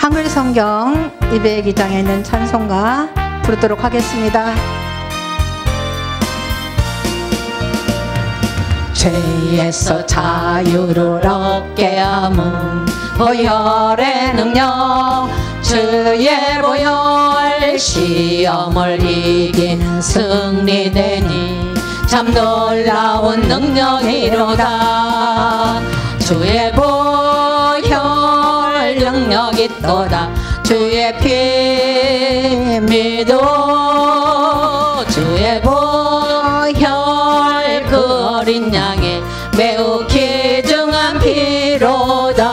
한글 성경 202장에 있는 찬송가 부르도록 하겠습니다. 죄에서 자유를 얻게 함은 보혈의 능력, 주의 보혈 시험을 이긴 승리되니 참 놀라운 능력이로다. 주의 보혈 능력이 있도다. 주의 피 믿어. 주의 보혈 그 어린 양의 매우 귀중한 피로다.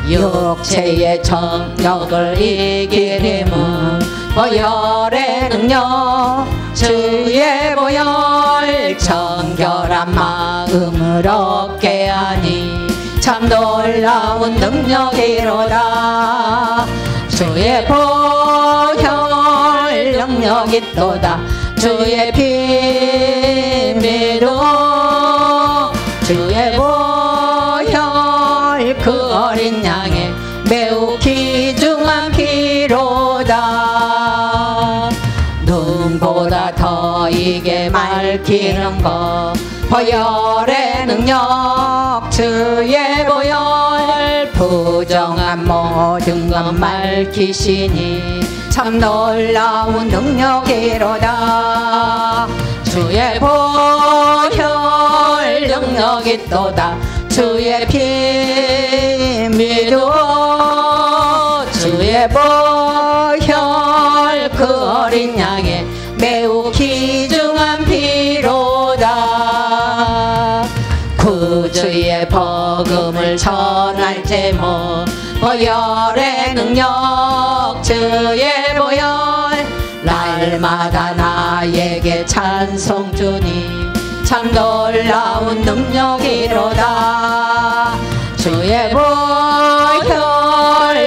육체의 정욕을 이길 힘은 보혈의 능력, 주의 보혈 정결한 마음을 얻게 하니 참 놀라운 능력이로다. 주의 보혈 능력이 있도다. 주의 피 믿어. 주의 보혈 그 어린 양의 매우 귀중한 피로다. 눈보다 더 이게 맑히는 것 보혈의 능력, 주의 보혈 부정한 모든 것 맑히시니 참 놀라운 능력이로다. 주의 보혈 능력이 있도다. 주의 피 믿어. 주의 보혈 그 어린 양의 매우 귀중한 피로다. 구주의 복음을 전할 제목 보혈의 능력, 주의 보혈 날마다 나에게 찬송 주니 참 놀라운 능력이로다. 주의 보혈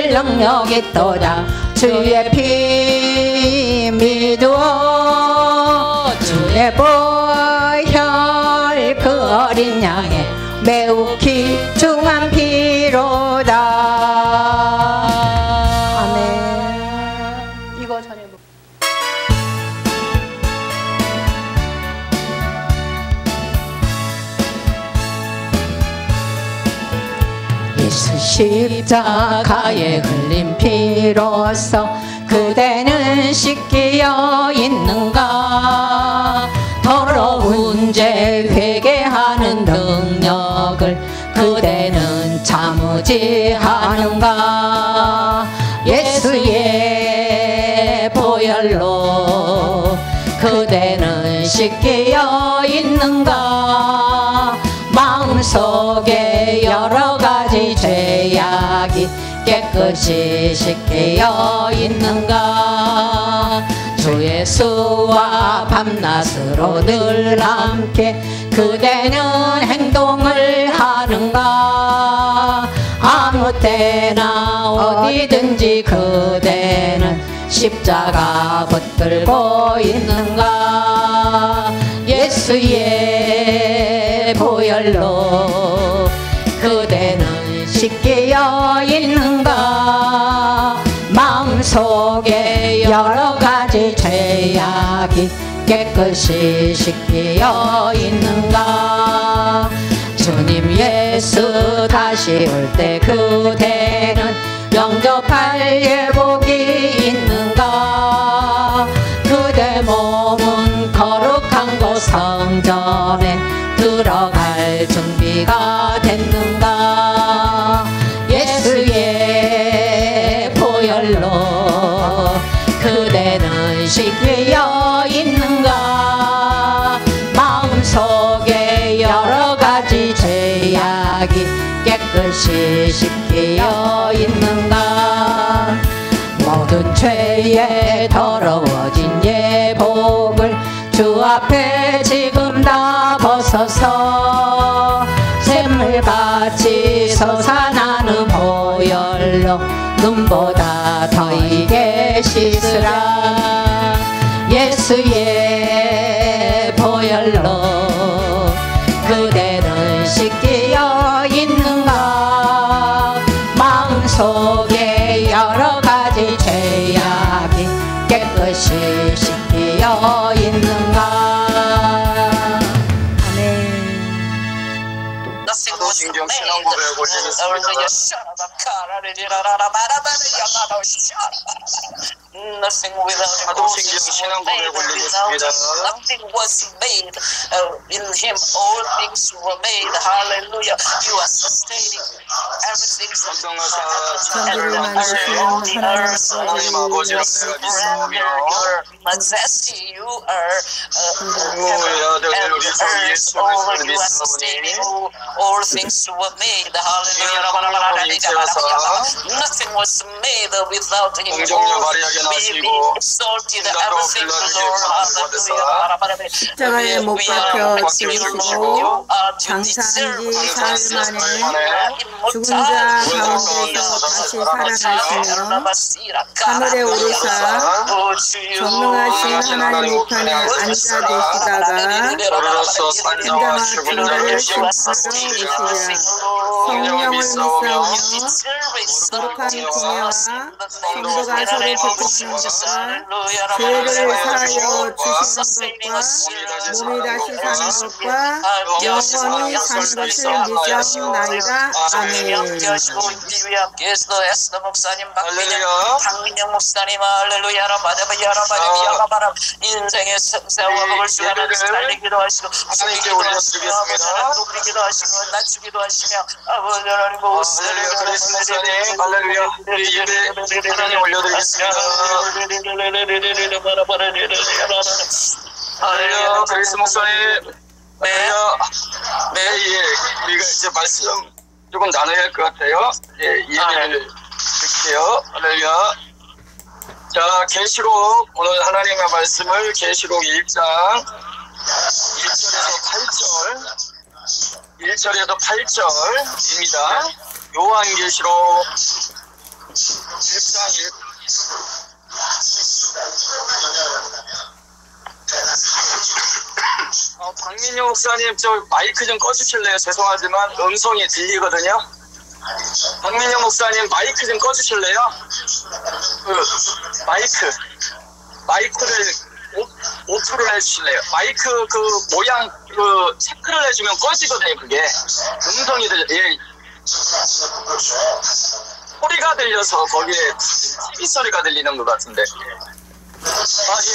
능력이 있도다. 주의 피 믿어. 주의 보혈 그 어린 양의 매우 귀중한 피로다. 아멘. 이거 전에 예수 십자가에 흘린 피로써 그대는 씻기어 있는가. 더러운 죄 회개하는 능력을 그대는 참으지 하는가. 예수의 보혈로 그대는 씻기어 있는가. 마음속에 여러 가지 죄악이 깨끗이 씻기어 있는가. 주 예수와 밤낮으로 늘 함께 그대는 행동을 하는가. 아무 때나 어디든지 그대는 십자가 붙들고 있는가. 예수의 보혈로 그대는 씻기어 있는가. 마음속에 여러 가지 죄악이 깨끗이 씻기어 있는가. 주님 예수 다시 올 때 그대는 영접할 예복이 있는가. 그대 몸은 거룩한 곳 성전에 들어갈 준비가 됐는가. 예수의 보혈로 그대는 씻기어 있는가. 마음속에 여러 가지 죄악이 깨끗이 씻기어 있는가. 모든 죄에 더러워진 예복을 주 앞에 지금 다 벗어서 샘물같이 솟아나는 보혈로 눈보다 더 이게 씻으라. 예수의 보혈로 그대는 씻기어 있는가. 마음속 속에 여러 가지 죄악이 깨끗이 씻겨 있는가. 신경 신앙 고백 올리겠습니다. 사도신경 신앙 고백 올리겠습니다. Nothing was made in him. All things were made. Hallelujah. You are sustaining everything. 전부를 만드신 하나님 아버지를 majesty. You are you are sustaining. All things were made. Hallelujah. Nothing was made without him. Be exalted everything, Lord. Hallelujah. 십자가에 못 박혀 죽으시고 장사한 지 사흘 만에 죽은 자 가운데서 다시 살아나시며 하늘에 오르사 전능하신 하나님 우편에 앉아 계시다가 인자와 천가를 심판하러 오시리라. 성령을 믿사오며 거룩한 공예와 성도가 서로 교통하는 것과 죄를 사하여 주시는 것과 몸이 다시 사는 것과 영원히 사는 것을 믿사옵나이다. 아멘. 박민영 목사님 할렐루야. 인생의 생사와 주하는 달리기도 하시고 죽이기도 하시고 낮추기도 하시며 아버지 하나님 할렐루야. 그리스 목사님 할렐루야. 예배 하나님 올려드리겠습니다. 할렐루야. 그리스 목사님 할렐루야. 예, 우리가 이제 말씀 조금 나눠야 할 것 같아요. 예, 예배를 드릴게요. 할렐루야. 자, 계시록 오늘 하나님의 말씀을 계시록 1장 1절에서 8절입니다. 요한계시록 1장 1. 박민영 목사님 저 마이크 좀 꺼주실래요? 죄송하지만 음성이 들리거든요. 박민영 목사님 마이크 좀 꺼주실래요? 그 마이크를 오프를 해주실래요? 마이크 그 모양 그 체크를 해주면 꺼지거든요. 그게 음성이 예. 소리가 들려서 거기에 TV 소리가 들리는 것 같은데. 아 예.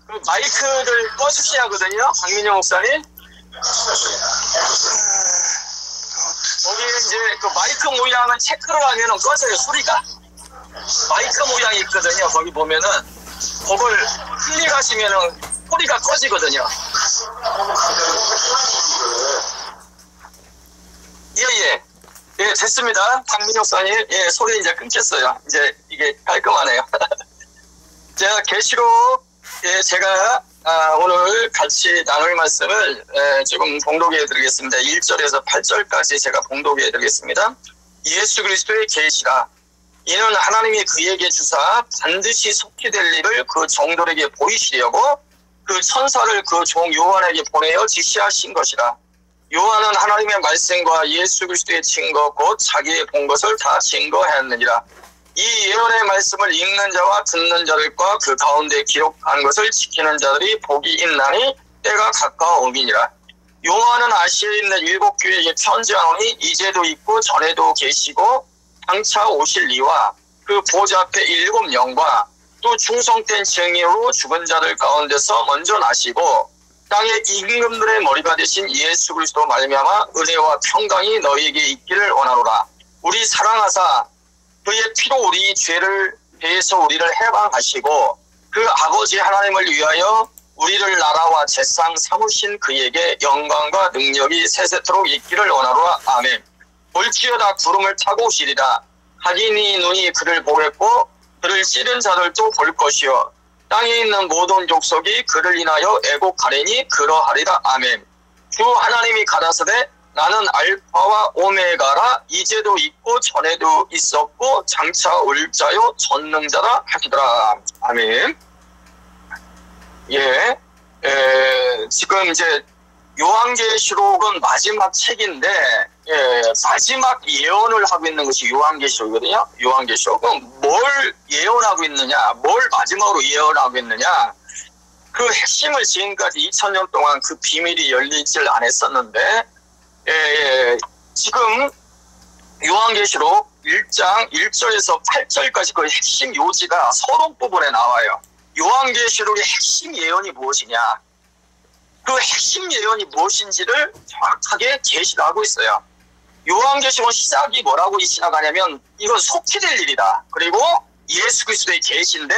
그 마이크를 꺼주셔야 하거든요. 박민영 목사님. 거기 이제 그 마이크 모양은 체크를 하면은 꺼져요. 소리가. 마이크 모양이 있거든요. 거기 보면은 그걸 클릭하시면은 소리가 꺼지거든요. 예. 예, 됐습니다. 박민영 목사님. 예, 소리 이제 끊겼어요. 이제 이게 깔끔하네요. 자, 계시록 예, 제가 오늘 같이 나눌 말씀을 조금 봉독해 드리겠습니다. 1절에서 8절까지 제가 봉독해 드리겠습니다. 예수 그리스도의 계시라. 이는 하나님이 그에게 주사 반드시 속히 될 일을 그 종들에게 보이시려고 그 천사를 그 종 요한에게 보내어 지시하신 것이라. 요한은 하나님의 말씀과 예수 그리스도의 증거 곧 자기의 본 것을 다 증거하였느니라. 이 예언의 말씀을 읽는 자와 듣는 자들과 그 가운데 기록한 것을 지키는 자들이 복이 있나니 때가 가까워오니라. 요한은 아시아에 있는 7교회에 편지하노니 이제도 있고 전에도 계시고 장차 오실 이와 그 보좌 앞에 7영과 또 충성된 증인으로 죽은 자들 가운데서 먼저 나시고 땅의 임금들의 머리가 되신 예수 그리스도 말미암아 은혜와 평강이 너희에게 있기를 원하노라. 우리 사랑하사 그의 피로 우리 죄를 대해서 우리를 해방하시고 그 아버지 하나님을 위하여 우리를 나라와 재상 삼으신 그에게 영광과 능력이 세세토록 있기를 원하노라. 아멘. 볼지어다 구름을 타고 오시리라. 각인이 눈이 그를 보겠고 그를 찌른 자들도 볼 것이요 땅에 있는 모든 족속이 그를 인하여 애곡하리니 그러하리라. 아멘. 주 하나님이 가라사대 나는 알파와 오메가라. 이제도 있고 전에도 있었고 장차 올 자요 전능자라 하시더라. 아멘. 예, 지금 이제 요한계시록은 마지막 책인데 마지막 예언을 하고 있는 것이 요한계시록이거든요. 요한계시록은 뭘 예언하고 있느냐, 뭘 마지막으로 예언하고 있느냐, 그 핵심을 지금까지 2000년 동안 그 비밀이 열리질 않았었는데 지금 요한계시록 1장 1절에서 8절까지 그 핵심 요지가 서론 부분에 나와요. 요한계시록의 핵심 예언이 무엇이냐, 그 핵심 예언이 무엇인지를 정확하게 계시를 하고 있어요. 요한계시록 시작이 뭐라고 시작하냐면 이건 속히 될 일이다. 그리고 예수 그리스도의 계시인데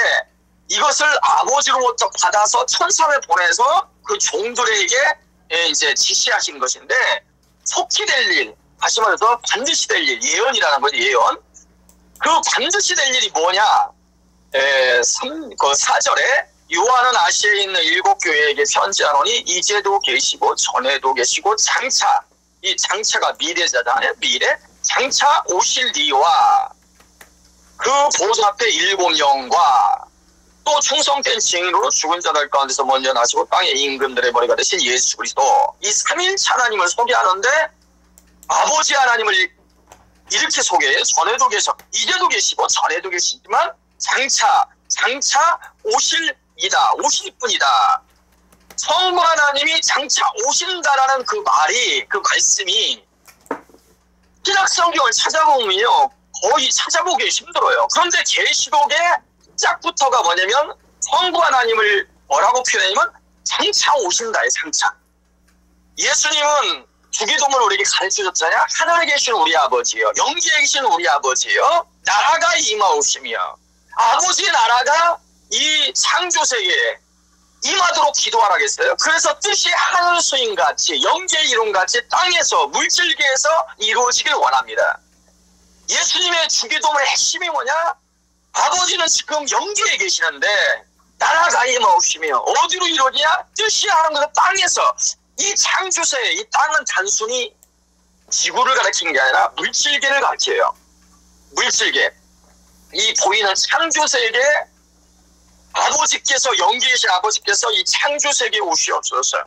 이것을 아버지로부터 받아서 천사를 보내서 그 종들에게 이제 지시하신 것인데, 속히 될 일, 다시 말해서 반드시 될 일, 예언이라는 거지, 예언. 그 반드시 될 일이 뭐냐? 4절에 요한은 아시아에 있는 7 교회에게 편지하노니 이제도 계시고 전에도 계시고 장차, 이 장차가 미래자잖아요. 미래. 장차 오실 이와 그 보좌 앞에 7 영과 또 충성된 증인으로 죽은 자들 가운데서 먼저 나시고 땅의 임금들의 머리가 되신 예수 그리스도, 이 삼일체 하나님을 소개하는데 아버지 하나님을 이렇게 소개해요. 전에도 계셔, 이제도 계시고 전에도 계시지만 장차 오실 분이다. 성부 하나님이 장차 오신다라는 그 말이, 그 말씀이 신약 성경을 찾아보면요 거의 찾아보기 힘들어요. 그런데 계시록의 시작부터가 뭐냐면 성부 하나님을 뭐라고 표현하냐면 장차 오신다예요. 장차. 예수님은 주기도문을 우리에게 가르쳐줬잖아요. 하늘에 계신 우리 아버지요, 영지에 계신 우리 아버지요, 나라가 임하오시며, 아버지의 나라가 이 창조세계에 임하도록 기도하라겠어요. 그래서 뜻이 하늘 수인같이 영계의 이론같이 땅에서 물질계에서 이루어지길 원합니다. 예수님의 주기도문의 핵심이 뭐냐? 아버지는 지금 영계에 계시는데 나라가 임하오시며 어디로 이루어지냐? 뜻이 하는 것은 땅에서. 이 창조세계, 이 땅은 단순히 지구를 가리키는 게 아니라 물질계를 가리켜요. 물질계. 이 보이는 창조세계, 아버지께서, 영계에 계신 아버지께서 이 창조세계에 오시옵소서.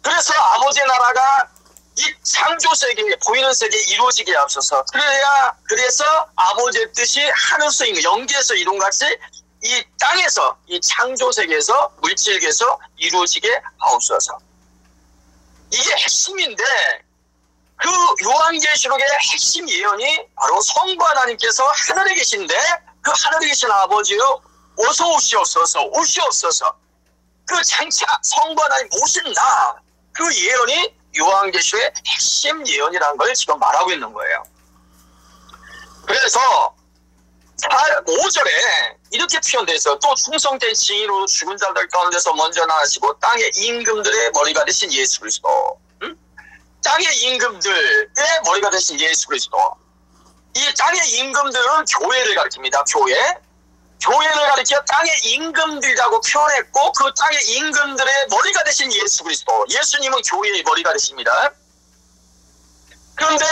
그래서 아버지의 나라가 이 창조세계에, 보이는 세계에 이루어지게 하옵소서. 그래서 아버지의 뜻이 하늘에서, 영계에서 이룬같이 이 땅에서, 이 창조세계에서, 물질계에서 이루어지게 하옵소서. 이게 핵심인데, 그 요한계시록의 핵심 예언이 바로 성부 하나님께서 하늘에 계신데 그 하늘에 계신 아버지요, 어서 오시옵소서. 그 장차 성부 하나님 오신다. 그 예언이 요한계시록의 핵심 예언이라는 걸 지금 말하고 있는 거예요. 그래서 5절에 이렇게 표현되어 있어요. 또 충성된 증인으로 죽은 자들 가운데서 먼저 나시고 땅의 임금들의 머리가 되신 예수 그리스도. 땅의 임금들의 머리가 되신 예수 그리스도. 이 땅의 임금들은 교회를 가리킵니다. 교회를 가리켜 땅의 임금들이라고 표현했고, 그 땅의 임금들의 머리가 되신 예수 그리스도. 예수님은 교회의 머리가 되십니다. 그런데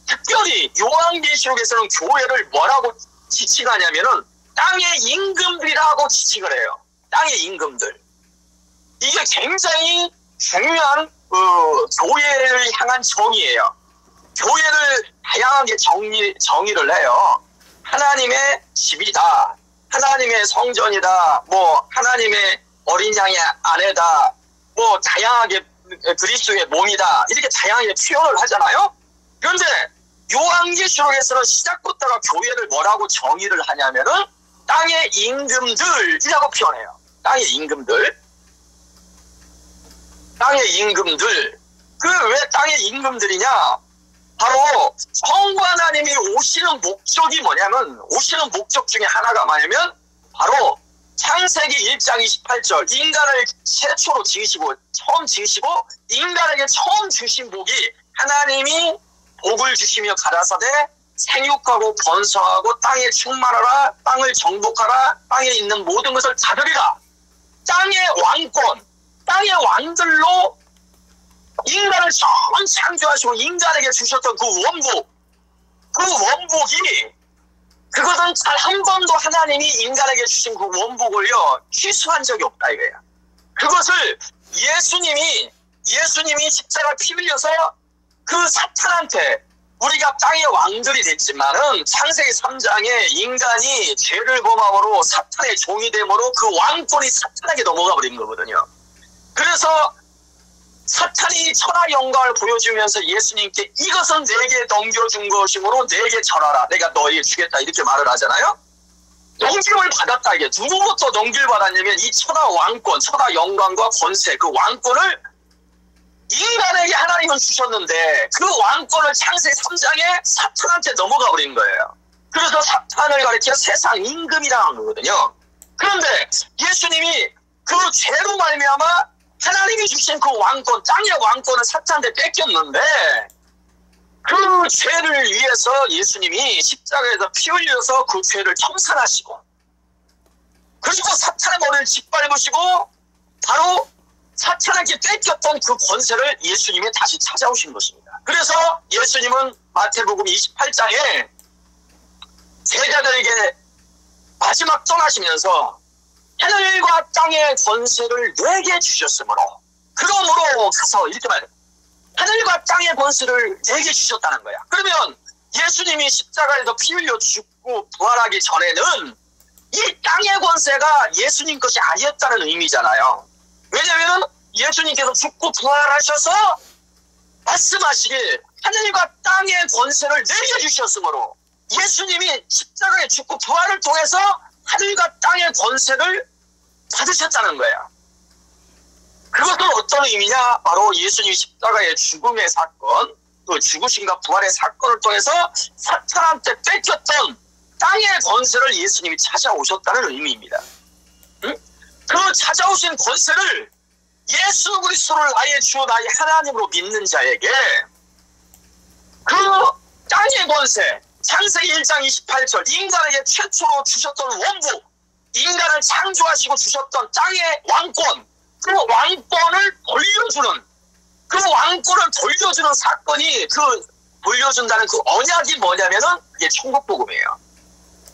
특별히 요한계시록에서는 교회를 뭐라고 지칭하냐면은 땅의 임금들이라고 지칭을 해요. 땅의 임금들. 이게 굉장히 중요한 교회를 향한 정의예요. 교회를 다양하게 정의를 해요. 하나님의 집이다, 하나님의 성전이다, 뭐 하나님의 어린 양의 아내다, 뭐 다양하게 그리스도의 몸이다, 이렇게 다양하게 표현을 하잖아요. 그런데 요한계시록에서는 시작부터가 교회를 뭐라고 정의를 하냐면은 땅의 임금들이라고 표현해요. 땅의 임금들. 그 왜 땅의 임금들이냐? 바로 성부 하나님이 오시는 목적이 뭐냐면, 오시는 목적 중에 하나가 뭐냐면 바로 창세기 1장 28절 인간을 최초로 처음 지으시고 인간에게 처음 주신 복이, 하나님이 복을 주시며 가라사대 생육하고 번성하고 땅에 충만하라, 땅을 정복하라, 땅에 있는 모든 것을 다스리라. 땅의 왕권, 땅의 왕들로 인간을 처음 창조하시고 인간에게 주셨던 그 원복이, 그것은 단 한 번도 하나님이 인간에게 주신 그 원복을요 취소한 적이 없다 이거예요. 그것을 예수님이 예수님이 십자가 피 흘려서 그 사탄한테 우리가 땅의 왕들이 됐지만은 창세기 3장에 인간이 죄를 범함으로 사탄의 종이 됨으로 그 왕권이 사탄에게 넘어가 버린 거거든요. 그래서 사탄이 천하 영광을 보여주면서 예수님께 이것은 내게 넘겨준 것이므로 내게 절하라. 내가 너에게 주겠다. 이렇게 말을 하잖아요. 넘김을 받았다. 이게 누구부터 넘길 받았냐면 이 천하 왕권, 천하 영광과 권세, 그 왕권을 인간에게 하나님은 주셨는데 그 왕권을 창세기 3장에 사탄한테 넘어가 버린 거예요. 그래서 사탄을 가리켜 세상 임금이라는 거거든요. 그런데 예수님이 그 죄로 말미암아 하나님이 주신 그 왕권, 땅의 왕권을 사탄한테 뺏겼는데 그 죄를 위해서 예수님이 십자가에서 피 흘려서 그 죄를 청산하시고 그리고 사탄의 머리를 짓밟으시고 바로 사탄에게 뺏겼던 그 권세를 예수님이 다시 찾아오신 것입니다. 그래서 예수님은 마태복음 28장에 제자들에게 마지막 떠나시면서 하늘과 땅의 권세를 내게 주셨으므로 그러므로 가서 이렇게 말해요. 하늘과 땅의 권세를 내게 주셨다는 거야. 그러면 예수님이 십자가에서 피 흘려 죽고 부활하기 전에는 이 땅의 권세가 예수님 것이 아니었다는 의미잖아요. 왜냐하면 예수님께서 죽고 부활하셔서 말씀하시길 하늘과 땅의 권세를 내게 주셨으므로 예수님이 십자가에 죽고 부활을 통해서 하늘과 땅의 권세를 받으셨다는 거야. 그것은 어떤 의미냐? 바로 예수님 십자가의 죽음의 사건, 또 죽으심과 부활의 사건을 통해서 사탄한테 뺏겼던 땅의 권세를 예수님이 찾아오셨다는 의미입니다. 응? 그 찾아오신 권세를 예수 그리스도를 나의 주 나의 하나님으로 믿는 자에게 그 땅의 권세, 창세기 1장 28절 인간에게 최초로 주셨던 원부, 인간을 창조하시고 주셨던 땅의 왕권, 그 왕권을 돌려주는, 그 왕권을 돌려주는 사건이 그 돌려준다는 그 언약이 뭐냐면은 이게 천국복음이에요.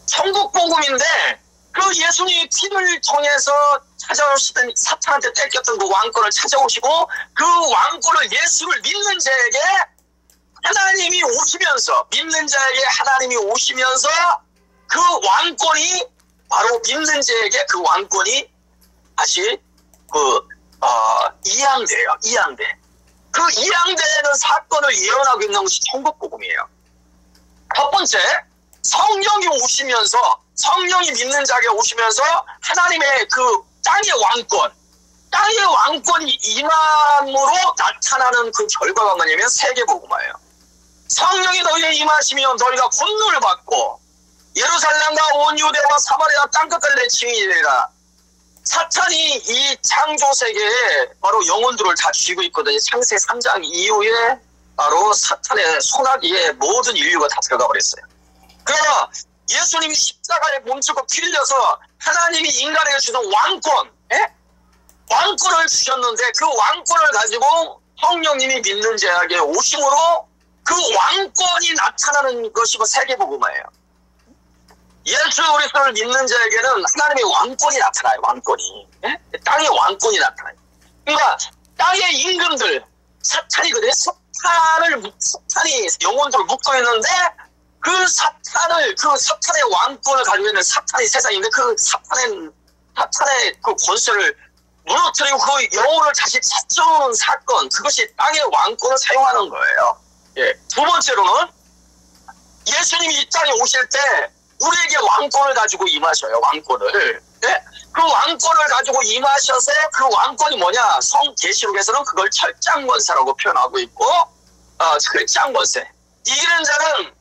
천국복음인데 그 예수님이 피를 통해서 찾아오시던 사탄한테 뺏겼던 그 왕권을 찾아오시고 그 왕권을 예수를 믿는 자에게 하나님이 오시면서 믿는 자에게 하나님이 오시면서 그 왕권이 바로 믿는 자에게 그 왕권이 다시 이양돼요. 이양돼. 그 이양되는 사건을 예언하고 있는 것이 천국복음이에요. 첫 번째, 성령이 오시면서 성령이 믿는 자에게 오시면서 하나님의 그 땅의 왕권이 임함으로 나타나는 그 결과가 뭐냐면 세계복음화예요. 성령이 너희에 임하시면 너희가 권능을 받고 예루살렘과 온 유대와 사마리아 땅끝까지 내 증인이라. 사탄이 이 창조 세계에 바로 영혼들을 다 쥐고 있거든요. 창세 3장 이후에 바로 사탄의 손아귀에 모든 인류가 다 들어가 버렸어요. 그러나 예수님이 십자가에 몸주고 피 흘려서 하나님이 인간에게 주신 왕권을 주셨는데 그 왕권을 가지고 성령님이 믿는 자에게 오심으로 그 왕권이 나타나는 것이 세계복음화예요. 예수 그리스도를 믿는 자에게는 하나님의 왕권이 나타나요. 왕권이. 땅의 왕권이 나타나요. 그러니까 땅의 임금들, 사탄이거든요. 사탄이 영혼들을 묶고 있는데 그 사탄의 왕권을 가지고 있는 사탄이 세상인데 그 사탄의 그 권세를 무너뜨리고 그 영혼을 다시 찾아오는 사건, 그것이 땅의 왕권을 사용하는 거예요. 예. 두 번째로는 예수님이 이 땅에 오실 때 우리에게 왕권을 가지고 임하셔요. 왕권을. 예? 그 왕권을 가지고 임하셔서 그 왕권이 뭐냐? 성계시록에서는 그걸 철장권세라고 표현하고 있고 철장권세. 이기는 자는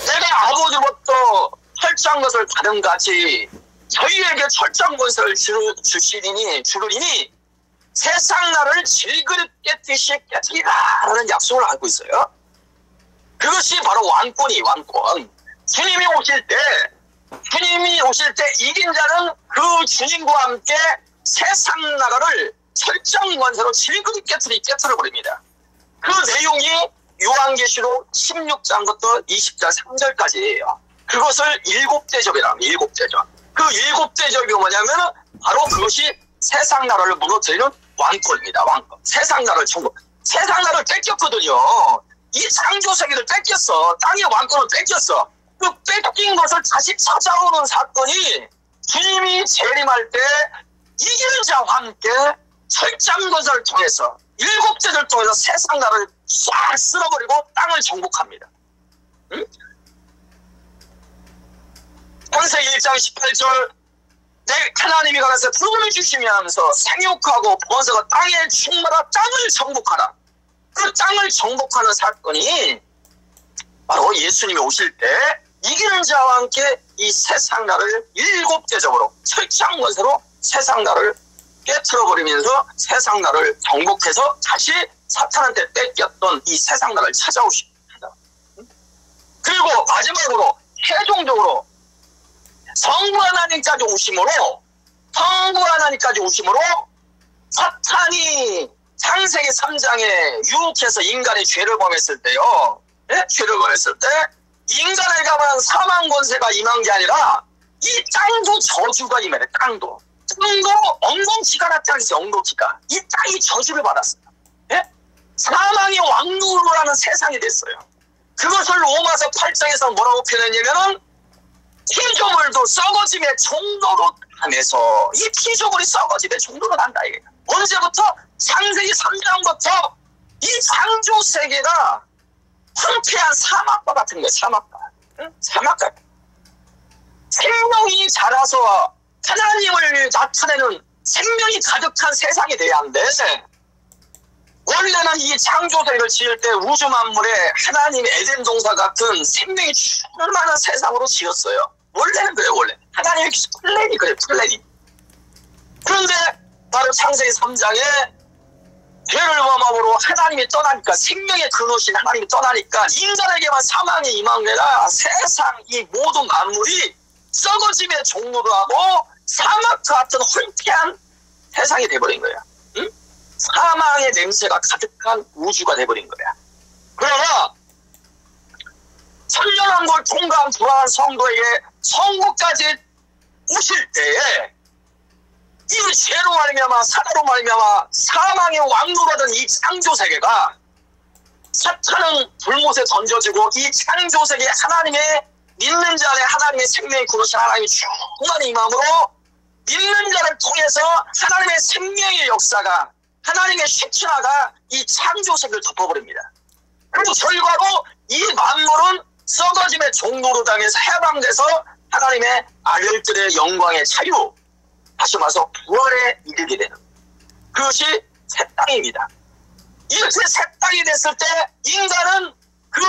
내가 아버지로부터 철저한 것을 받은 같이 저희에게 철저한 것을 주르리니 세상 나라를 질그릇 깨뜨시 깨뜨리라 라는 약속을 하고 있어요. 그것이 바로 왕권이 왕권. 주님이 오실 때 이긴 자는 그 주님과 함께 세상 나라를 철저한 권세로 질그릇 깨뜨려버립니다. 그 내용이 요한계시록 16장부터 20장 3절까지예요. 그것을 일곱 대접이라고 합니다. 일곱 대접. 그 일곱 대접이 뭐냐면 바로 그것이 세상 나라를 무너뜨리는 왕권입니다. 왕권. 세상 나라를 세상 나라를 뺏겼거든요. 이 창조 세계를 뺏겼어. 땅의 왕권을 뺏겼어. 그 뺏긴 것을 다시 찾아오는 사건이 주님이 재림할 때 이기는 자와 함께 철장 것을 통해서 7제를 통해서 세상 나라를 싹 쓸어버리고 땅을 정복합니다. 응? 창세기 1장 18절 내 하나님이 가라사 푸름을 주시면서 생육하고 번성하고 땅에 충만하 땅을 정복하라. 그 땅을 정복하는 사건이 바로 예수님이 오실 때 이기는 자와 함께 이 세상 나라를 7대적으로 철장 권세로 세상 나라를 깨트려버리면서 세상 나라를 정복해서 다시 사탄한테 뺏겼던 이 세상 나라를 찾아오십니다. 그리고 마지막으로 최종적으로 성부 하나님까지 오심으로 사탄이 창세기 3장에 유혹해서 인간의 죄를 범했을 때요. 예? 죄를 범했을 때 인간에게 가만 사망 권세가 임한 게 아니라 이 땅도 저주가 임해. 땅도 엉겅퀴가 나타났어요. 엉겅퀴가. 이 땅이 저주를 받았어요. 예? 사망의 왕노를 하는 세상이 됐어요. 그것을 로마서 8장에서 뭐라고 표현했냐면은 피조물도 썩어짐의 종로로 하면서 이 피조물이 썩어짐의 종로로 간다 이게. 언제부터? 창세기 3장부터 이 창조 세계가 황폐한 사막과 같은 거예요. 사막과. 응? 사막과. 생명이 자라서 하나님을 나타내는 생명이 가득한 세상이 돼야 하는데 원래는 이 창조 세계를 지을 때 우주 만물에 하나님의 에덴 동산 같은 생명이 충만한 세상으로 지었어요. 원래는 그래요. 원래 하나님의 플랜이 그래요. 플랜이. 그런데 바로 창세기 3장에 죄를 범함으로 하나님이 떠나니까 생명의 근원이신 하나님이 떠나니까 인간에게만 사망이 임한 게 아니라 세상 이 모든 만물이 썩어짐의 종로도 하고 사막 같은 황폐한 세상이 돼버린 거야. 응? 사망의 냄새가 가득한 우주가 돼버린 거야. 그러나 천년왕국을 통과한 부활한 성도에게 천국까지 오실 때에 이 죄로 말미암아 사나로 말미암아 사망의 왕노라던 이 창조세계가 사탄은 불못에 던져지고 이 창조세계 하나님의 믿는 자 안에 하나님의 생명이 그러신 하나님이 충만히 임함으로 믿는 자를 통해서 하나님의 생명의 역사가 하나님의 십자가가 이 창조세계를 덮어버립니다. 그리고 결과로 이 만물은 썩어짐의 종로로 당해서 해방돼서 하나님의 아들들의 영광의 자유 다시 말해서 부활에 이르게 되는 그것이 새 땅입니다. 이렇게 새 땅이 됐을 때 인간은 그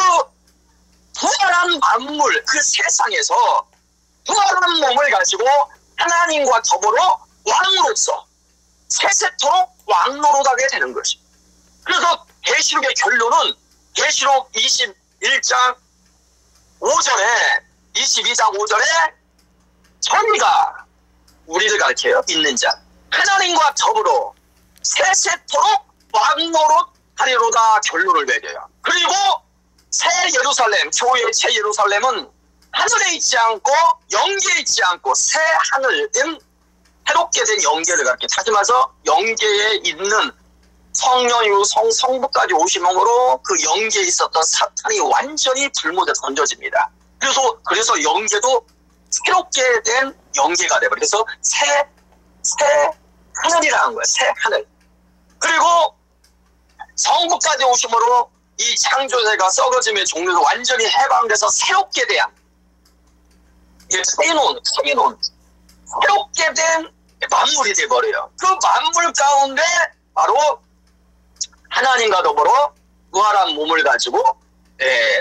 부활한 만물 그 세상에서 부활한 몸을 가지고 하나님과 더불어 왕으로서 세세토록 왕노릇하게 되는 것이. 그래서 계시록의 결론은 계시록 21장 5절에 22장 5절에 저희가 우리를 가르쳐요. 믿는 자 하나님과 더불어 세세토록 왕노릇 하리로다 결론을 내려요. 그리고 새 예루살렘 교회의 새 예루살렘은 하늘에 있지 않고 영계에 있지 않고 새 하늘 된 새롭게 된 영계를 가르쳐. 다시 말해서 영계에 있는 성령이고 성부까지 오심으로 그 영계에 있었던 사탄이 완전히 불못에 던져집니다. 그래서 영계도 새롭게 된 영계가 되버려. 그래서 새 하늘이라는 거예요. 새 하늘. 그리고 성부까지 오심으로 이 창조세가 썩어짐의 종류가 완전히 해방돼서 새롭게 대한 새롭게 된 만물이 돼버려요. 그 만물 가운데 바로 하나님과 더불어 부활한 몸을 가지고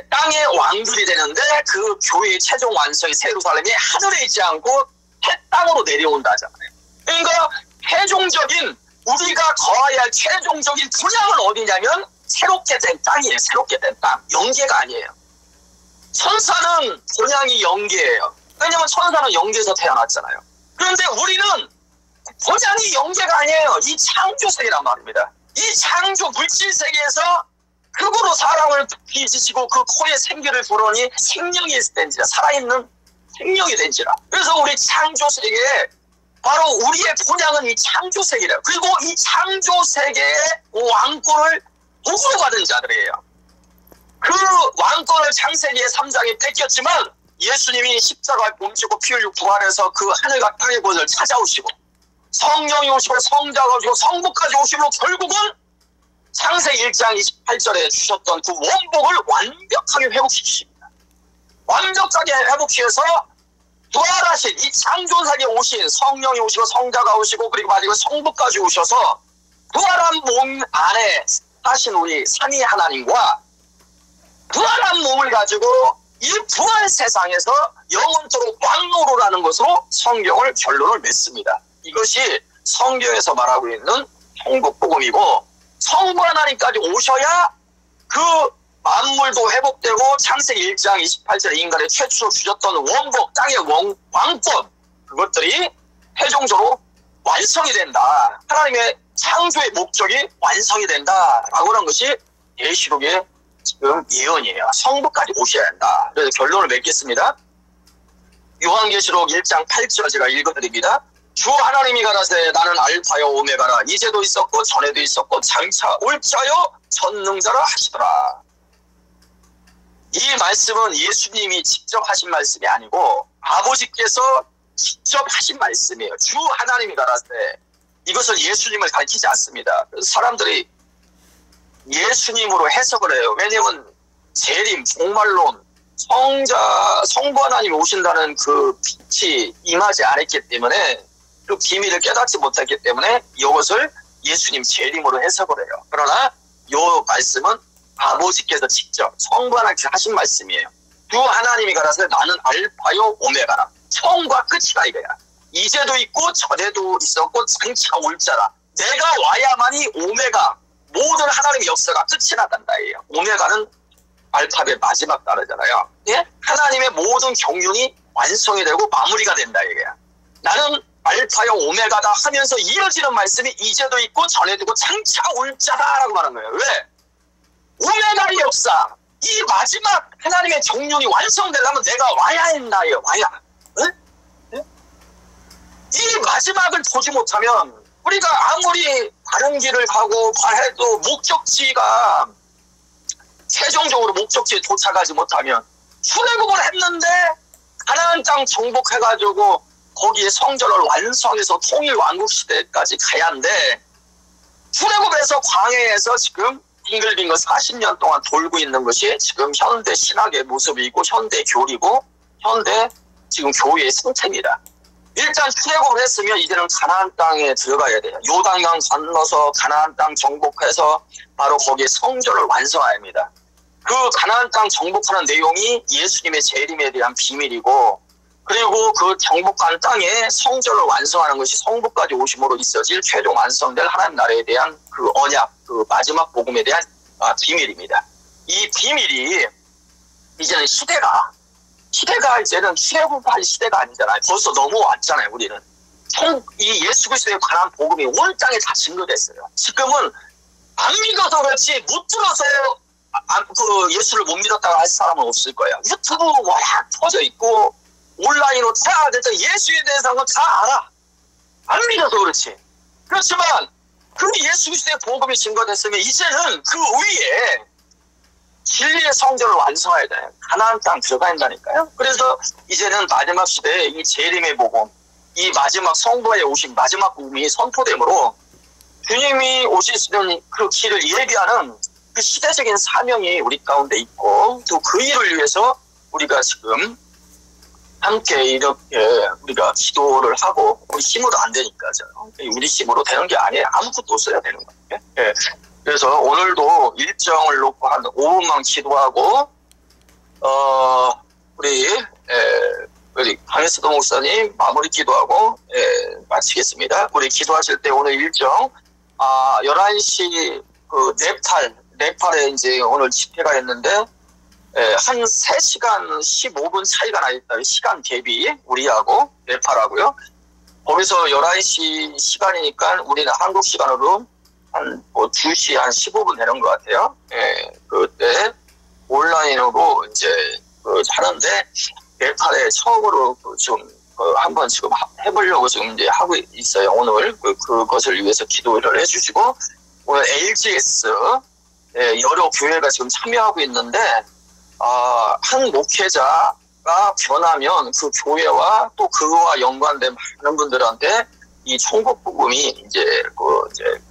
땅의 왕들이 되는데 그 교회의 최종 완성이 새 예루살렘이 하늘에 있지 않고 새 땅으로 내려온다잖아요. 그러니까 최종적인 우리가 거해야 할 최종적인 분양은 어디냐면 새롭게 된 땅이에요. 새롭게 된 땅. 영계가 아니에요. 천사는 본향이 영계예요. 왜냐면 천사는 영계에서 태어났잖아요. 그런데 우리는 본향이 영계가 아니에요. 이 창조세계란 말입니다. 이 창조 물질세계에서 흙으로 사람을 빚으시고 그 코에 생기를 불어니 생명이 된지라 살아있는 생명이 된지라. 그래서 우리 창조세계에 바로 우리의 본향은 이 창조세계래요. 그리고 이 창조세계의 왕권을 도구로 받은 자들이에요. 그 왕권을 창세기의 3장에 뺏겼지만 예수님이 십자가에 몸지고 피 흘리고 부활해서 그 하늘과 땅의 곳을 찾아오시고 성령이 오시고 성자가 오시고 성부까지 오시고 결국은 창세기 1장 28절에 주셨던 그 원복을 완벽하게 회복시키십니다. 완벽하게 회복시켜서 부활하신 이 창조세계에 오신 성령이 오시고 성자가 오시고 그리고 마지막에 성부까지 오셔서 부활한 몸 안에 사신 우리 삼위 하나님과 부활한 몸을 가지고 이 부활 세상에서 영원토록 왕노로라는 것으로 성경을 결론을 맺습니다. 이것이 성경에서 말하고 있는 천국복음이고 성부 하나님까지 오셔야 그 만물도 회복되고 창세기 1장 28절에 인간의 최초로 주셨던 원복, 땅의 왕권 그것들이 최종적으로 완성이 된다. 하나님의 창조의 목적이 완성이 된다라고 하는 것이 계시록의 지금 예언이에요. 성부까지 오셔야 한다. 그래서 결론을 맺겠습니다. 요한계시록 1장 8절 제가 읽어드립니다. 주 하나님이 가라사대 나는 알파요 오메가라 이제도 있었고 전에도 있었고 장차 올 자요 전능자라 하시더라. 이 말씀은 예수님이 직접 하신 말씀이 아니고 아버지께서 직접 하신 말씀이에요. 주 하나님이 가라사대 이것을 예수님을 가르치지 않습니다. 그래서 사람들이 예수님으로 해석을 해요. 왜냐하면 재림, 종말론, 성부 하나님이 오신다는 그 빛이 임하지 않았기 때문에 그 비밀을 깨닫지 못했기 때문에 이것을 예수님 재림으로 해석을 해요. 그러나 이 말씀은 아버지께서 직접 성부 하나님께서 하신 말씀이에요. 주 하나님이 가라사대 나는 알파요 오메가라. 처음과 끝이다 이거야. 이제도 있고 전에도 있었고 장차 올 자라. 내가 와야만이 오메가 모든 하나님의 역사가 끝이 나간다. 오메가는 알파벳 마지막 단어잖아요. 예? 하나님의 모든 경륜이 완성이 되고 마무리가 된다. 이거야. 나는 알파요 오메가다 하면서 이어지는 말씀이 이제도 있고 전에도 있고 장차 올 자다라고 말하는 거예요. 왜? 오메가의 역사, 이 마지막 하나님의 경륜이 완성되려면 내가 와야 한다. 와야. 예? 이 마지막을 보지 못하면 우리가 아무리 다른 길을 가고 해도 목적지가 최종적으로 목적지에 도착하지 못하면 출애굽을 했는데 가나안 땅 정복해가지고 거기에 성전을 완성해서 통일 왕국 시대까지 가야 하는데 출애굽에서 광야에서 지금 빙글빙글 40년 동안 돌고 있는 것이 지금 현대 신학의 모습이고 현대 교리고 현대 지금 교회의 상태입니다. 일단 출애굽을 했으면 이제는 가나안 땅에 들어가야 돼요. 요단강 건너서 가나안 땅 정복해서 바로 거기에 성전을 완성해야 합니다. 그 가나안 땅 정복하는 내용이 예수님의 재림에 대한 비밀이고 그리고 그 정복한 땅에 성전을 완성하는 것이 성부까지 오심으로 있어질 최종 완성될 하나님 나라에 대한 그 언약, 그 마지막 복음에 대한 비밀입니다. 이 비밀이 이제는 시대가 이제는 출애굽할 시대가 아니잖아요. 벌써 넘어왔잖아요. 우리는 이 예수 그리스도에 관한 복음이 온 땅에 다 증거됐어요. 지금은 안 믿어서 그렇지 못 들어서 그 예수를 못 믿었다고 할 사람은 없을 거예요. 유튜브 워낙 퍼져 있고 온라인으로 다 됐다. 예수에 대해서는 다 알아. 안 믿어서 그렇지. 그렇지만 그 예수 그리스도의 복음이 증거됐으면 이제는 그 위에 진리의 성전을 완성해야 돼요. 가나안 땅 들어가야 한다니까요. 그래서 이제는 마지막 시대에 이 재림의 복음, 이 마지막 성부에 오신 마지막 복음이 선포되므로 주님이 오시는 그 길을 예비하는 그 시대적인 사명이 우리 가운데 있고 또 그 일을 위해서 우리가 지금 함께 이렇게 우리가 기도를 하고 우리 힘으로 안 되니까죠. 우리 힘으로 되는 게 아니에요. 아무것도 없어야 되는 거예요. 예. 그래서 오늘도 일정을 놓고 한 5분만 기도하고 우리 강혜수도 목사님 마무리 기도하고 마치겠습니다. 우리 기도하실 때 오늘 일정 11시 그 네팔에 이제 오늘 집회가 있는데 한 3시간 15분 차이가 나 있다. 시간 대비 우리하고 네팔하고요. 거기서 11시 시간이니까 우리는 한국 시간으로 한 2시 한 15분 되는 것 같아요. 그때 온라인으로 이제 하는데 네팔에 처음으로 좀 한번 지금 해보려고 지금 이제 하고 있어요. 오늘 그것을 위해서 기도를 해주시고, 오늘 LGS 여러 교회가 지금 참여하고 있는데, 한 목회자가 변하면 그 교회와 또 그와 연관된 많은 분들한테 이 천국 복음이 이제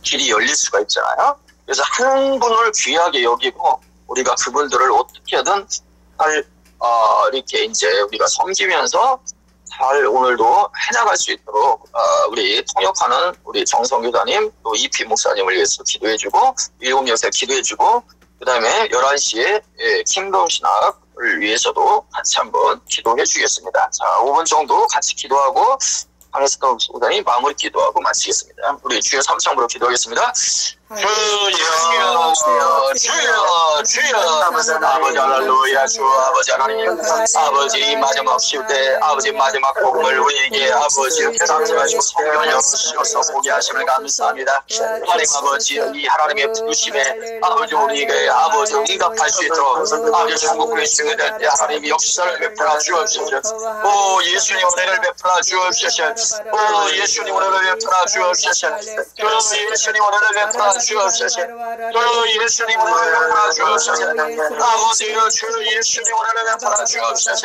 길이 열릴 수가 있잖아요. 그래서 한 분을 귀하게 여기고 우리가 그분들을 어떻게든 잘 이렇게 이제 우리가 섬기면서 잘 오늘도 해나갈 수 있도록 우리 통역하는 우리 정성 교사님 또 이피 목사님을 위해서 기도해주고 7여세 기도해주고 그 다음에 11시에 킹덤 신학을 위해서도 같이 한번 기도해 주겠습니다. 자, 5분 정도 같이 기도하고 강혜석 목사님 마무리 기도하고 마치겠습니다. 우리 주여 3창으로 기도하겠습니다. 주여 아버지 할렐루야. 주 아버지 하나님, 아버지 마지막 시대 아버지 마지막 복음을 우리에게 아버지 대상하시고 성경을 열어주셔서 보게 하심을 감사합니다. 하나님 아버지 이 하나님의 부르심에 아버지 우리에게 아버지 응답할 수 있도록 아버지 천국의 증인될 때 하나님의 역사를 베풀어 주옵소서. 오 예수님 은혜를 베풀어 주옵소서. 오 예수님 은혜를 베풀어 주옵소서. 예수님 은혜를 베풀어 주옵소서. 예수님 은혜를 베풀어 주옵소서. 아버지여 주 예수님 은혜를 베풀어 주옵소서.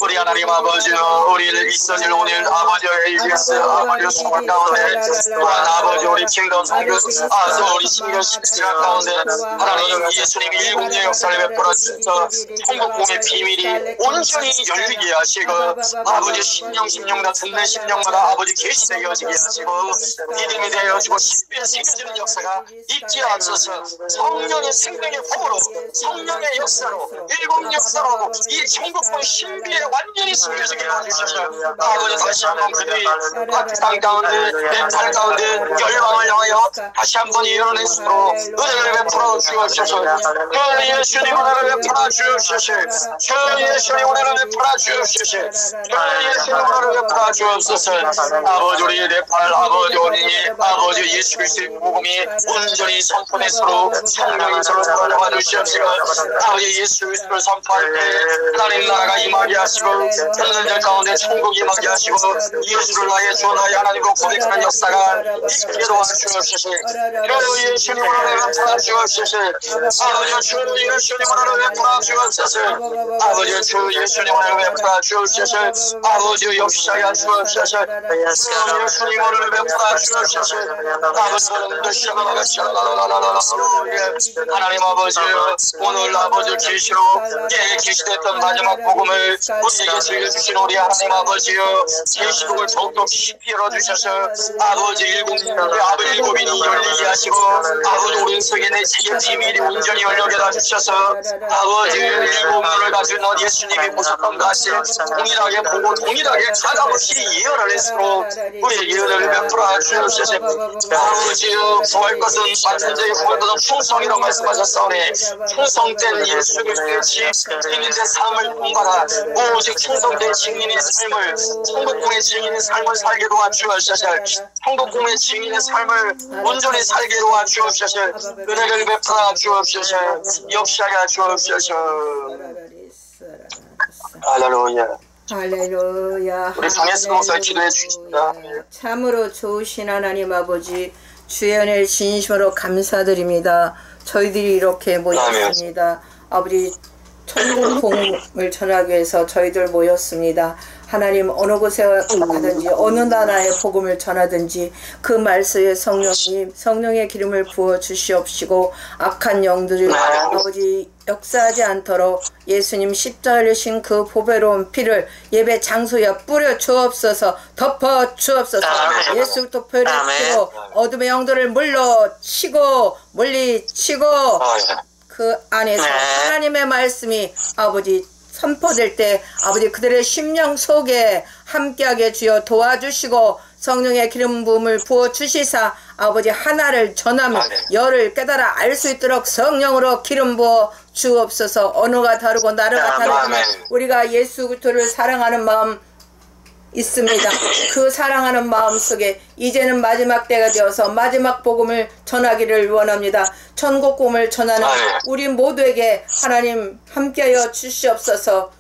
우리 하나님 아버지여 우리를 있어질 오늘 아버지의 LGS 아버지의 수고 가운데 또한 아버지 우리 킹덤 성교 우리 신경 시간 가운데 하나님 예수님이 일국의 역사를 베풀어 주셔서 천국공의 비밀이 온전히 열리게 하시고 아버지 심령다 듣는 심령마다 아버지 계시되게 하시게 하시고 믿음이 되어지고 신비에 새겨지는 역사가 있지 않소서. 성령의 생명의 법으로 성령의 역사로 일곱 역사로 이 천국의 신비에 완전히 숨겨지게 해주셔서 아버지 다시 한번 그들이 땅 가운데 멘탈 가운데 열방을 향하여 다시 한번 일어날 수 있도록 은혜를 베풀어 주옵소서. 주 예수님 은혜를 베풀어 주옵소서. 주 예수님 은혜를 베풀어 주옵소서. 주 예수님 은혜를 베풀어 주옵소서. 아버지 우리 네팔 아버지 어린이 아버지 예수 그리스도의 복음이 온전히 선포되도록 성령이 서로 도와주시옵시고 아버지 예수 그리스도를 선포할 때 하나님 나라가 임하게 하시고 듣는 자 가운데 천국이 임하게 하시고 예수를 나의 주 나의 하나님으로 고백하는 역사가 있게 도와주옵소서. 주 예수님 은혜를 베풀어 주옵소서. 아버지 주 예수님 은혜를 베풀어 주옵소서. 아버지 주 예수님 은혜를 베풀어 주옵소서. 아버지 역사가 주옵소서. 예수님 은혜를 베풀어 주옵소서. 하나님 아버지 오늘 아버지 계시로 계시됐던 마지막 복음을 우리에게 들려주신 우리 하나님 아버지여 계시록을 더욱더 깊이 열어주셔서 아버지 일곱인이 열리게 하시고 아버지 우리 속에 내 세계 비밀이 온전히 열려게 해주셔서 아버지 일곱 눈을 가진 너 예수님이 보셨던 것이 동일하게 보고 동일하게 가감없이 예언을 했으므로 우리에게 은혜를 베풀어 주옵소서. 아버지여 구할 것은 받은 자의 구할 것은 충성이라고 말씀하셨사오니 충성된 예수 그리스도의 증인의 삶을 본받아 오직 충성된 증인의 삶을 천국공의 증인의 삶을 살게 도와주옵소서. 천국공의 증인의 삶을 온전히 살게 도와주옵소서. 은혜를 베풀어 주옵소서. 역사가 주옵소서. 할렐루야. 할렐루야. 우리 강혜수 목사 기도해 주십니다. 참으로 좋으신 하나님 아버지 주의 은혜를 진심으로 감사드립니다. 저희들이 이렇게 모였습니다. 아버지 천국 복음을 전하기 위해서 저희들 모였습니다. 하나님 어느 곳에 가든지 어느 나라의 복음을 전하든지 그 말씀에 성령의 기름을 부어 주시옵시고 악한 영들이 아버지 역사하지 않도록 예수님 십자가를 주신 그 보배로운 피를 예배 장소에 뿌려 주옵소서. 덮어 주옵소서. 예수 도표의 피로 어둠의 영들을 물러치고 물리치고 그 안에서 하나님의 말씀이 아버지 선포될 때 아버지 그들의 심령 속에 함께하게 주여 도와주시고 성령의 기름 부음을 부어 주시사 아버지 하나를 전하며 열을 깨달아 알 수 있도록 성령으로 기름 부어 주옵소서. 언어가 다르고 나라가 다르지만 우리가 예수 그리스도를 사랑하는 마음 있습니다. 그 사랑하는 마음 속에 이제는 마지막 때가 되어서 마지막 복음을 전하기를 원합니다. 천국 복음을 전하는 우리 모두에게 하나님 함께하여 주시옵소서.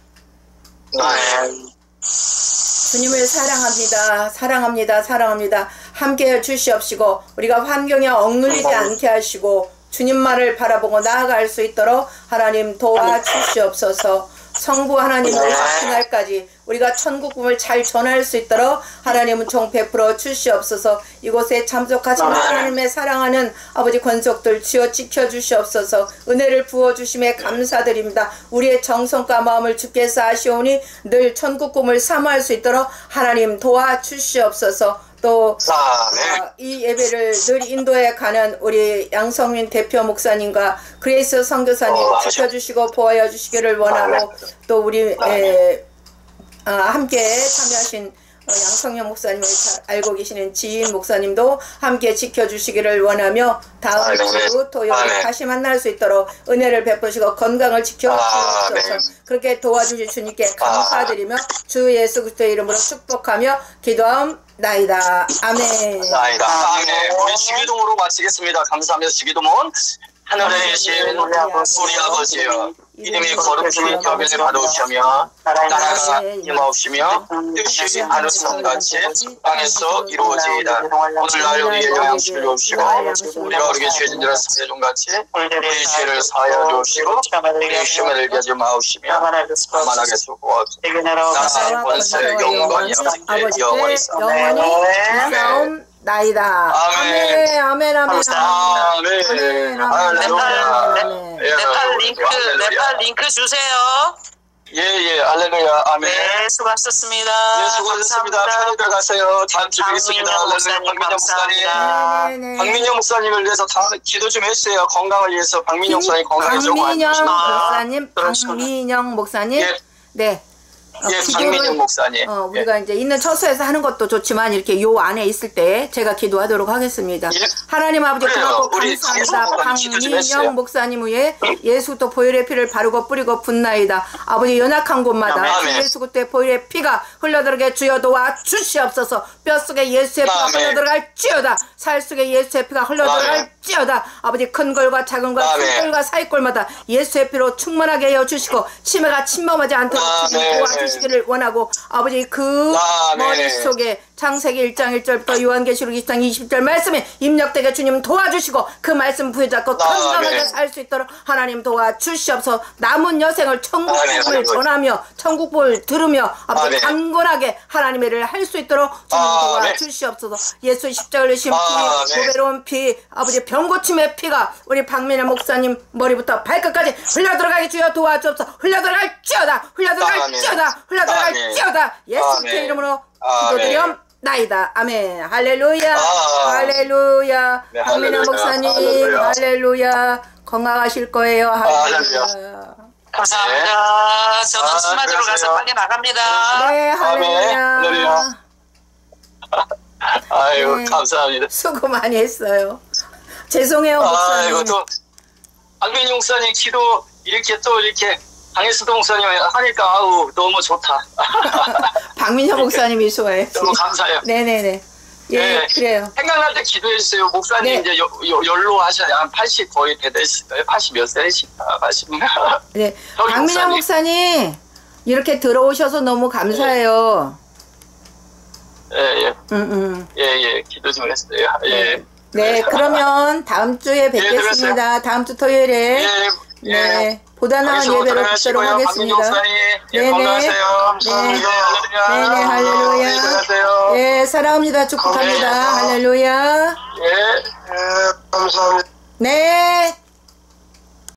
주님을 사랑합니다. 사랑합니다. 사랑합니다. 함께해 주시옵시고 우리가 환경에 억눌리지 않게 하시고 주님 말을 바라보고 나아갈 수 있도록 하나님 도와주시옵소서. 성부 하나님 오실 날까지 우리가 천국 꿈을 잘 전할 수 있도록 하나님은 총 베풀어 주시옵소서. 이곳에 참석하신 하나님의 사랑하는 아버지 권속들 주여 지켜 주시옵소서. 은혜를 부어 주심에 감사드립니다. 우리의 정성과 마음을 주께서 아시오니 늘 천국 꿈을 사모할 수 있도록 하나님 도와 주시옵소서. 또 이 예배를 늘 인도해 가는 우리 양성민 대표 목사님과 그레이스 선교사님 지켜주시고 보호하여 주시기를 원하고 또 우리 함께 참여하신 양성현 목사님을 잘 알고 계시는 지인 목사님도 함께 지켜주시기를 원하며 다음 주 토요일 다시 만날 수 있도록 은혜를 베푸시고 건강을 지켜주시옵소서. 그렇게 도와주실 주님께 감사드리며 주 예수 그리스도의 이름으로 축복하며 기도함나이다. 아멘. 아멘. 우리 주기도문으로 마치겠습니다. 감사합니다. 주기도문. 하늘에 계신 우리 아버지여, 이름이 거룩히 여김을 받으시며 나라가 임하옵시며 뜻이 하늘처럼 같이 땅에서 이루어지이다. 오늘날 우리의 양식을 주옵시고 우리가 우리에게 죄진들을 사해 준 같이 우리의 죄를 사하여 주옵시고 우리의 시험에 들게 하지 마옵시며 만하게 수고하옵소서. 나라 권세 영광이 아버지께 영원히 있사옵나이다. 아멘. 아멘. 아멘. 네팔 링크 주세요. 예, 할렐루야. 아멘. 네, 수고하셨습니다. 네, 수고하셨습니다. 편히들 가세요. 다음 주에 뵙겠습니다. 할렐루야. 박민영 목사님. 박민영 목사님을 위해서 다 기도 좀 해주세요. 건강을 위해서 박민영 목사님 건강해지고. 박민영 목사님. 예. 네. 박민영 목사님. 우리가 이제 있는 처소에서 하는 것도 좋지만 이렇게 요 안에 있을 때 제가 기도하도록 하겠습니다. 하나님 아버지 고맙고 감사합니다. 박민영 목사님 위에 예수 또 보혈의 피를 바르고 뿌리고 붓나이다. 아버지 연약한 곳마다 주 예수 그리스도의 보혈의 피가 흘러들어게 주여 도와 주시옵소서. 뼈속에 예수의 피가 흘러들어갈지어다. 살 속에 예수의 피가 흘러들어갈지어다. 아버지 큰 걸과 작은 걸, 큰 걸과 사이꼴마다 예수의 피로 충만하게 하여 주시고 치매가 침범하지 않도록 도와주시기를 원하고 아버지 그 머릿속에 창세기 1장 1절부터 요한계시록 2장 20절 말씀에 입력되게 주님 도와주시고 그 말씀 부여잡고 건강하게 살 수 있도록 하나님 도와주시옵소서. 남은 여생을 천국복을 전하며 천국복을 들으며 아버지 강건하게 하나님의 일을 할 수 있도록 주님 도와주시옵소서. 예수 십자가를 흘리신 피, 보배로운 피, 아버지 병고침의 피가 우리 박민혜 목사님 머리부터 발끝까지 흘러들어가게 주여 도와주옵소서. 흘러들어갈지어다. 흘러들어갈지어다. 흘러들어갈지어다. 예수 그리스도의 이름으로 기도드리옵나이다. 아멘. 할렐루야. 할렐루야. 박민혜 목사님 할렐루야. 건강하실 거예요. 할렐루야. 감사합니다. 저는 수마 들어가서 빨리 나갑니다. 네, 할렐루야. 아유, 네, 감사합니다. 수고 많이 했어요. 죄송해요, 목사님. 아이고, 또 박민희 목사님 기도 이렇게 또 이렇게 강혜수도 목사님 하니까 아우 너무 좋다. 박민희 목사님이 좋아해. 너무 감사해요. 네네네. 예, 네. 그래요. 생각날 때 기도해 주세요. 목사님 이제 연로하셔야 한 80 거의 대 되시나요? 80 몇 세시다. 80. 네. 박민희 목사님 이렇게 들어오셔서 너무 감사해요. 예, 기도 좀 했어요. 예. 네, 그러면 다음 주에 뵙겠습니다. 다음 주 토요일에. 네. 보다 나은 예배로 뵙도록 하겠습니다. 네네. 건강하세요. 네네. 할렐루야. 네, 사랑합니다. 축복합니다. 할렐루야. 예, 감사합니다. 네.